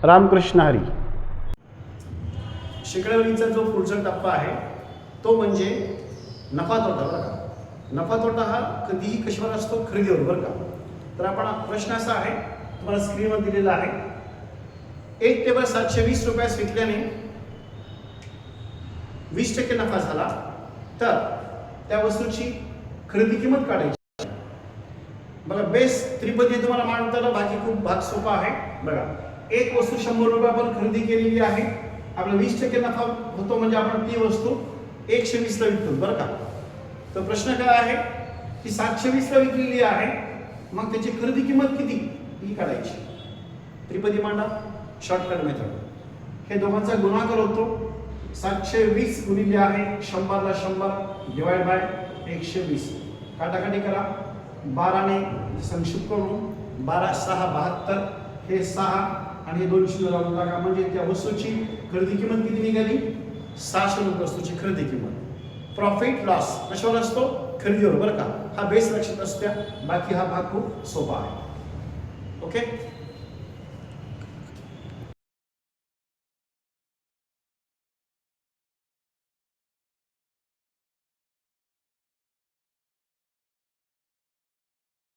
रामकृष्ण हरी. शिकवणीचा जो पुढचा टप्पा आहे तो म्हणजे नफा तोटा. बरं का, नफा तोटा हा कधीही कशावर असतो? खरेदीवर. बरं का, तर आपण प्रश्न असा आहे, तुम्हाला स्क्रीनवर दिलेला आहे. एक टेबल 720 रुपयास विकल्याने 20% नफा झाला तर त्या वस्तूची खरेदी किंमत काढायची. बघा, बेस त्रिपदी तुम्हाला मांडताना बाकी खूप भाग सोपा आहे. बघा, एक वस्तू 100 रुपये आपण खरेदी केलेली आहे, आपला 20% नफा होतो म्हणजे आपण ती वस्तू 120 ला विकतो. बरं का, तर प्रश्न काय आहे की 720 ला विकलेली आहे, मग त्याची खरेदी किंमत किती ही काढायची. त्रिपदी मांडा, शॉर्टकट मेथड. हे दोघांचा गुणाकार होतो. 720 गुणिले आहे 100 ला 100 डिवाइड बाय 120. काटाकाटी करा. 12 ने संक्षिप्त करून 12 6 72, हे 6 आणि हे 200 लावून टाका, म्हणजे त्या वस्तूची खरेदी किंमत किती निघाली? 600 रुपये वस्तूची खरेदी किंमत. प्रॉफिट लॉस कशावर असतो? खरेदीवर. बरं का, हा बेस लक्षात असतो, बाकी हा भाग खूप सोपा आहे. ओके.